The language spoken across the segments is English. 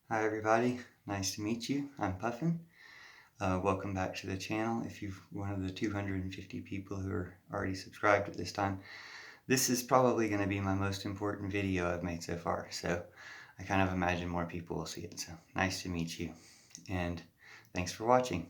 Hi everybody, nice to meet you. I'm Puffin. Welcome back to the channel. If you're one of the 250 people who are already subscribed at this time, this is probably going to be my most important video I've made so far. So I kind of imagine more people will see it. So nice to meet you, and thanks for watching.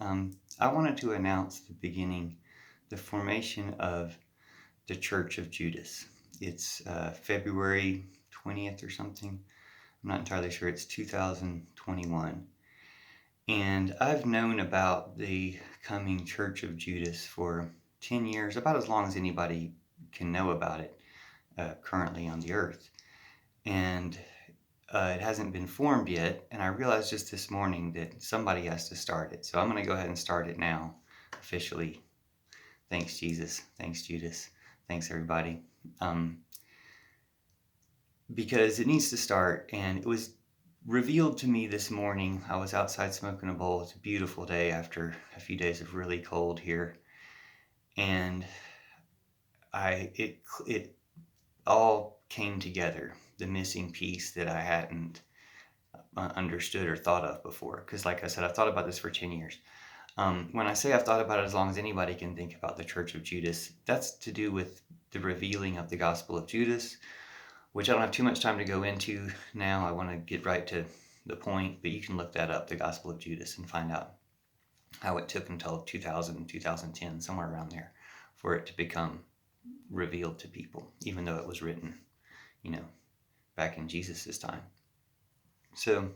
I wanted to announce the formation of the Church of Judas. It's February 20th or something. I'm not entirely sure. It's 2021. And I've known about the coming Church of Judas for 10 years, about as long as anybody can know about it currently on the earth. And it hasn't been formed yet. And I realized just this morning that somebody has to start it. So I'm going to go ahead and start it now, officially. Thanks, Jesus. Thanks, Judas. Thanks, everybody. Because it needs to start. And it was revealed to me this morning. I was outside smoking a bowl. It's a beautiful day after a few days of really cold here. And it all came together, the missing piece that I hadn't understood or thought of before. Because like I said, I've thought about this for 10 years. When I say I've thought about it as long as anybody can think about the Church of Judas, that's to do with the revealing of the Gospel of Judas, which I don't have too much time to go into now. I want to get right to the point, but you can look that up, the Gospel of Judas, and find out how it took until 2000, 2010, somewhere around there, for it to become revealed to people, even though it was written, back in Jesus's time. So,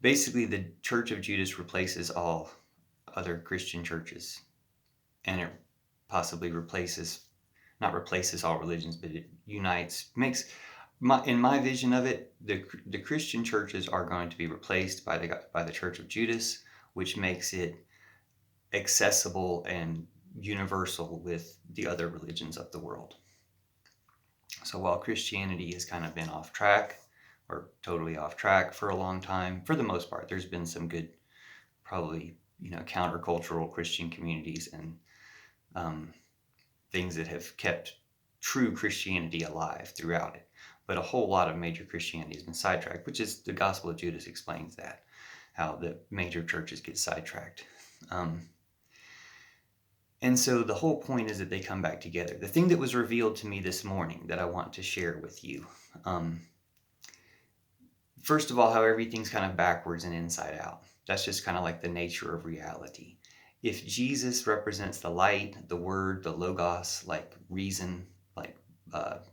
basically, the Church of Judas replaces all other Christian churches, and it possibly not replaces all religions, but it unites, in my vision of it, the Christian churches are going to be replaced by the Church of Judas, which makes it accessible and universal with the other religions of the world. So while Christianity has kind of been off track, or totally off track for a long time, for the most part, there's been some good, probably, countercultural Christian communities and things that have kept true Christianity alive throughout it. But a whole lot of major Christianity has been sidetracked, which is the Gospel of Judas explains that, how the major churches get sidetracked. And so the whole point is that they come back together. The thing that was revealed to me this morning that I want to share with you, first of all, how everything's kind of backwards and inside out. That's just kind of like the nature of reality. If Jesus represents the light, the word, the logos, like reason, like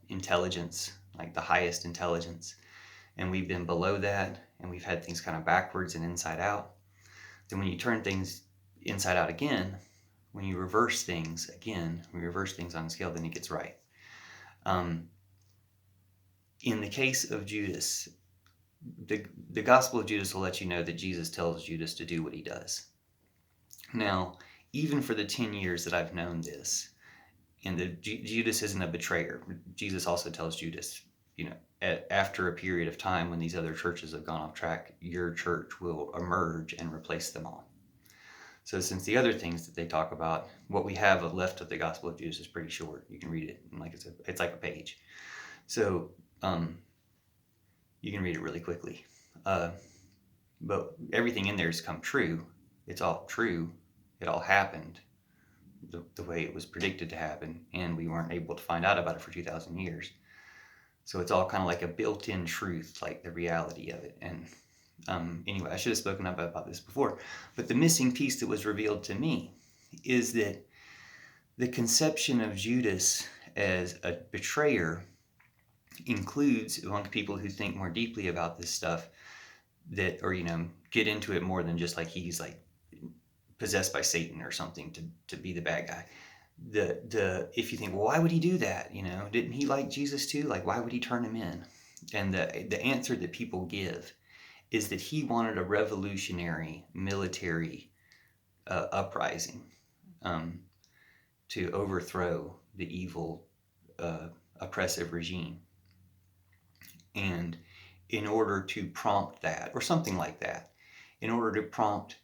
intelligence, like the highest intelligence, and we've been below that, and we've had things kind of backwards and inside out, then when you turn things inside out again, when you reverse things again, when you reverse things on a scale, then it gets right. In the case of Judas, the Gospel of Judas will let you know that Jesus tells Judas to do what he does. Now, even for the 10 years that I've known this, and Judas isn't a betrayer. Jesus also tells Judas, after a period of time when these other churches have gone off track, your church will emerge and replace them all. So since the other things that they talk about, what we have left of the Gospel of Judas is pretty short. You can read it, and it's like a page. So you can read it really quickly. But everything in there has come true. It's all true. It all happened the way it was predicted to happen, and we weren't able to find out about it for 2,000 years. So it's all kind of like a built-in truth, like the reality of it. And anyway, I should have spoken up about this before, but the missing piece that was revealed to me is that the conception of Judas as a betrayer includes, among people who think more deeply about this stuff, or get into it more than just like he's like possessed by Satan or something to be the bad guy. If you think, well, why would he do that? Didn't he like Jesus too? Like, why would he turn him in? And the answer that people give is that he wanted a revolutionary military uprising to overthrow the evil oppressive regime. And in order to prompt that, or something like that, in order to prompt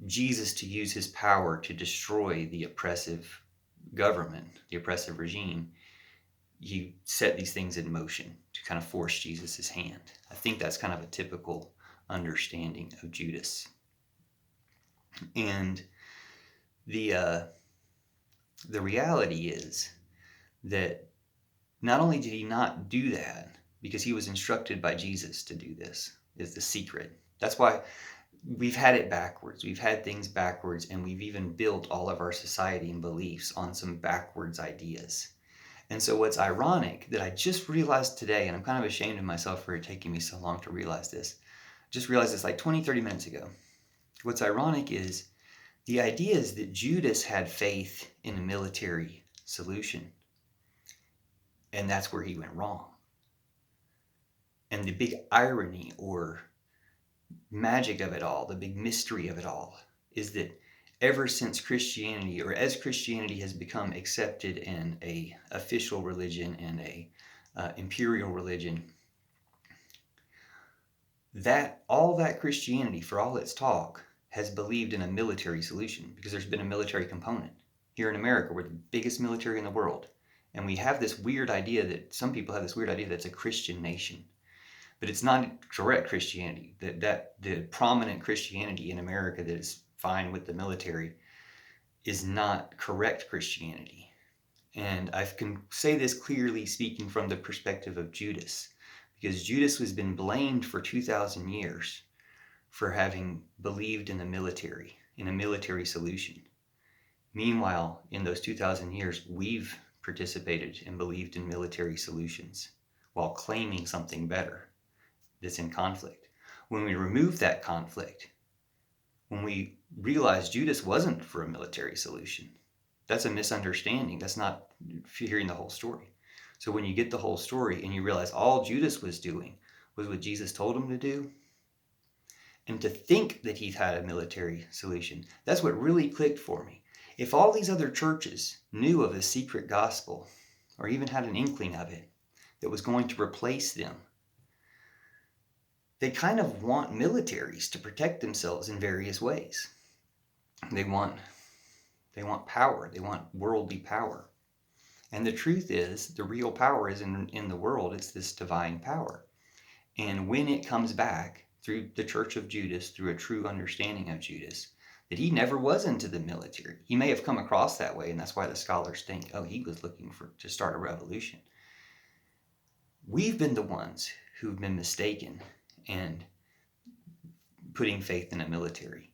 Jesus to use his power to destroy the oppressive government, the oppressive regime, he set these things in motion to kind of force Jesus's hand. I think that's kind of a typical understanding of Judas. And the reality is that not only did he not do that, because he was instructed by Jesus to do this, is the secret. That's why we've had it backwards. We've had things backwards, and we've even built all of our society and beliefs on some backwards ideas. And so what's ironic that I just realized today, and I'm kind of ashamed of myself for it taking me so long to realize this, just realized this like 20, 30 minutes ago. What's ironic is the idea is that Judas had faith in a military solution, and that's where he went wrong. And the big irony or magic of it all, the big mystery of it all, is that ever since Christianity, or as Christianity has become accepted in a official religion and a imperial religion, that all that Christianity, for all its talk, has believed in a military solution, because there's been a military component. Here in America, we're the biggest military in the world, and we have this weird idea that some people have this weird idea that it's a Christian nation. But it's not correct Christianity. That the prominent Christianity in America that is fine with the military is not correct Christianity. And I can say this clearly speaking from the perspective of Judas, because Judas has been blamed for 2,000 years for having believed in the military, in a military solution. Meanwhile, in those 2,000 years, we've participated and believed in military solutions while claiming something better that's in conflict. When we remove that conflict, when we realize Judas wasn't for a military solution, that's a misunderstanding. That's not hearing the whole story. So when you get the whole story and you realize all Judas was doing was what Jesus told him to do, and to think that he had a military solution, that's what really clicked for me. If all these other churches knew of a secret gospel, or even had an inkling of it, that was going to replace them, they kind of want militaries to protect themselves in various ways. They want power. They want worldly power. And the truth is, the real power is in the world. It's this divine power. And when it comes back through the Church of Judas, through a true understanding of Judas, that he never was into the military. He may have come across that way, and that's why the scholars think, oh, he was looking to start a revolution. We've been the ones who've been mistaken and putting faith in a military.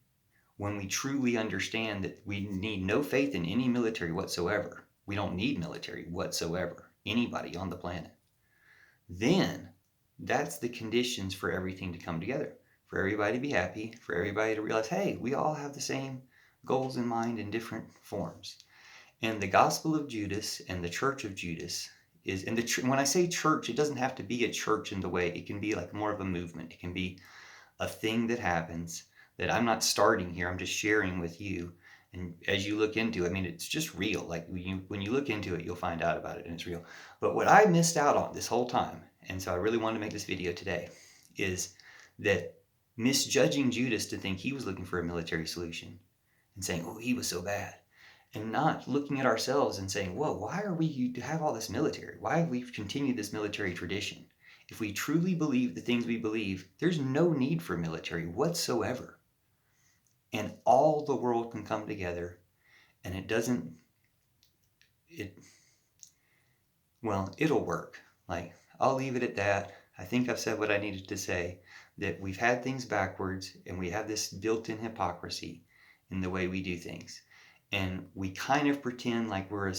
When we truly understand that we need no faith in any military whatsoever, we don't need military whatsoever, anybody on the planet, then that's the conditions for everything to come together, for everybody to be happy, for everybody to realize, hey, we all have the same goals in mind in different forms. And the Gospel of Judas and the Church of Judas is, and when I say church, it doesn't have to be a church in the way, it can be like more of a movement. It can be a thing that happens that I'm not starting here, I'm just sharing with you. And as you look into it, I mean, it's just real. Like when you look into it, you'll find out about it, and it's real. But what I missed out on this whole time, and so I really wanted to make this video today, is that misjudging Judas to think he was looking for a military solution and saying, oh, he was so bad, and not looking at ourselves and saying, whoa, why are we to have all this military? Why have we continued this military tradition? If we truly believe the things we believe, there's no need for military whatsoever. And all the world can come together, and it'll work. Like, I'll leave it at that. I think I've said what I needed to say, that we've had things backwards, and we have this built-in hypocrisy in the way we do things. And we kind of pretend like we're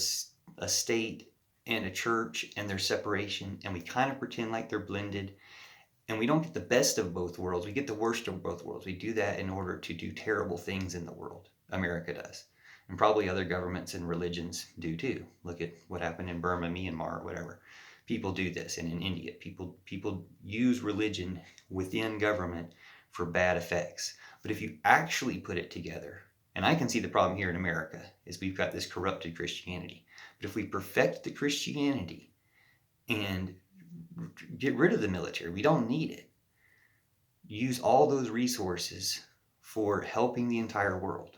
a state and a church, and there's separation, and we kind of pretend like they're blended. And we don't get the best of both worlds. We get the worst of both worlds. We do that in order to do terrible things in the world. America does. And probably other governments and religions do too. Look at what happened in Burma, Myanmar, or whatever. People do this. And in India, people use religion within government for bad effects. But if you actually put it together, and I can see the problem here in America, is we've got this corrupted Christianity. But if we perfect the Christianity and get rid of the military, we don't need it, use all those resources for helping the entire world,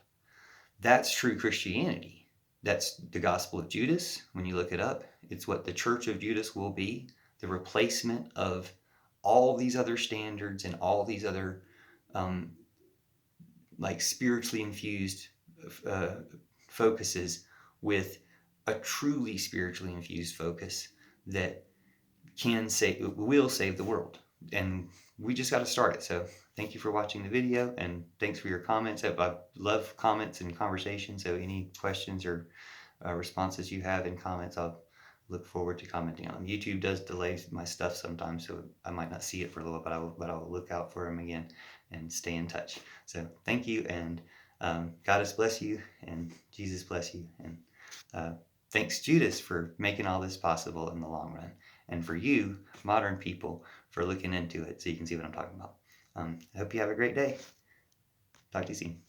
that's true Christianity. That's the Gospel of Judas. When you look it up, it's what the Church of Judas will be, the replacement of all these other standards and all these other um, like spiritually infused uh, focuses with a truly spiritually infused focus that will save the world. And we just got to start it. So thank you for watching the video, and thanks for your comments. I love comments and conversation. So any questions or responses you have in comments, I'll look forward to commenting on them. YouTube does delay my stuff sometimes, so I might not see it for a little, but I'll look out for them again and stay in touch. So thank you, and God bless you, and Jesus bless you, and thanks Judas for making all this possible in the long run, and for you modern people for looking into it so you can see what I'm talking about. I hope you have a great day. Talk to you soon.